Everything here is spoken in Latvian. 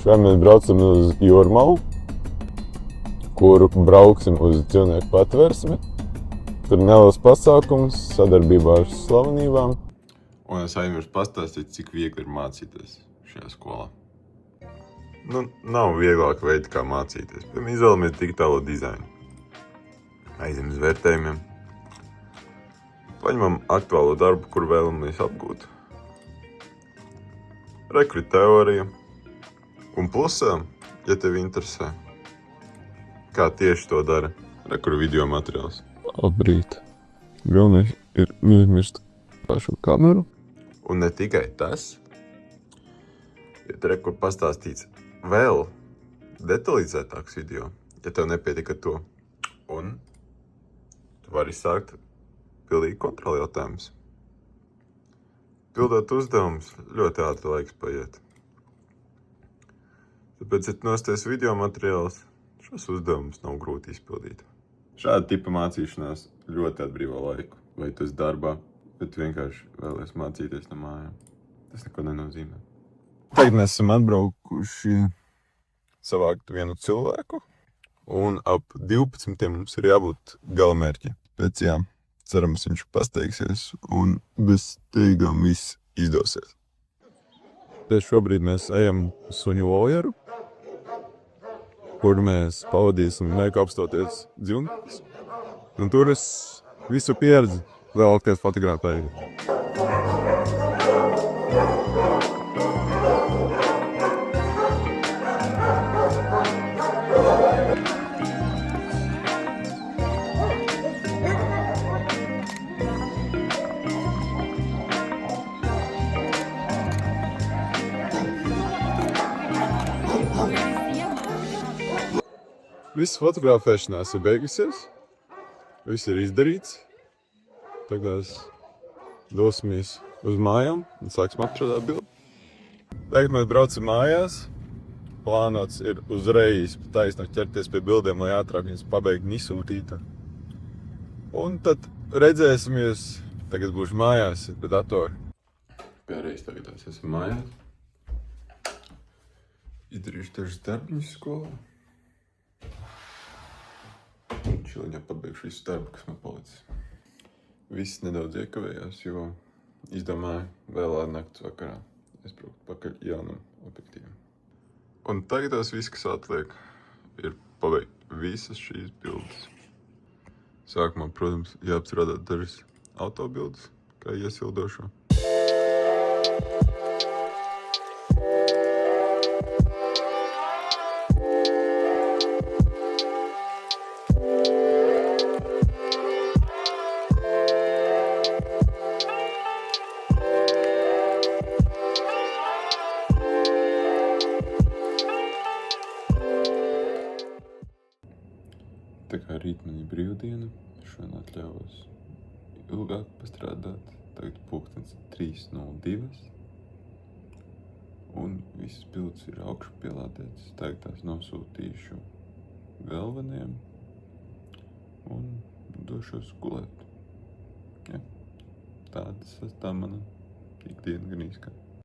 Šodien mēs braucam uz Jūrmalu, kur brauksim uz dzīvnieku patversmi. Tur neliels pasākums sadarbībā ar slavenībām. Un es aizmirsu pastāstīt, cik viegli ir mācīties šajā skolā. Nav vieglāka veida, kā mācīties. Piemēram, izvēlamies digitālo dizainu. Aizim uz vērtējumiem. Paņemam aktuālo darbu, kur vēlamies apgūt. Rekuri teorija. Un plusā, ja tevi interesē, kā tieši to dara, rekuri video materiāls. Labrīt. Galvenais ir neaizmirst pašu kameru. Un ne tikai tas, ja te rekur pastāstīts vēl detalizētāks video, ja tev nepietika to. Un tu vari sākt pildīt kontroli jautājumus. Pildot uzdevumus, ļoti ātri laiks paiet. Tāpēc, ja tu nosties video materiāls, šos uzdevumus nav grūti izpildīt. Šāda tipa mācīšanās ļoti atbrīvo laiku. Vai tu esi darbā, bet vienkārši vēlies mācīties no mājām. Tas neko nenozīmē. Tagad mēs esam atbraukuši savākt vienu cilvēku. Un ap 12 mums ir jābūt galamērķi. Pēc cerams, viņš pasteigsies un bez steigām viss izdosies. Šobrīd mēs ejam uz suņu vojeru, kur mēs pavadīsim laiku apstoties dzīvniekus. Un tur es visu pieredzi lielākais fotografēju. Viss fotografēšanās ir beigusies. Viss ir izdarīts. Tagad dosimies uz mājām un sāksim apstrādāt bildi. Tagad mēs braucam mājās. Plānots ir uzreiz taisnāk ķerties pie bildēm, lai ātrāk viņas pabeigt un izsūtīt. Un tad redzēsimies. Tagad būšu mājās pie datora. Pēreiz tagad es esmu mājās. Izdarīšu dažus darbiņus skolā. Šodien pabeigšu visu darbu, kas man palicis. Viss nedaudz iekavējās, jo izdomāju vēlā nakts vakarā aizbraukt pakaļ jaunam objektīvam. Un tagad viss, kas atliek, ir pabeigt visas šīs bildes. Sākumā, protams, jāapstrādā dažas autobildes, kā iesildošo. Tā kā rīt man ir brīvdiena, šodien atļaujos ilgāk pastrādāt. Tagad pulkstens 3:02. Un visas bildes ir augšu pielādētas. Tagad tās nosūtīšu galvenajam un došos gulēt. Tā mana ikdiena gan īskā.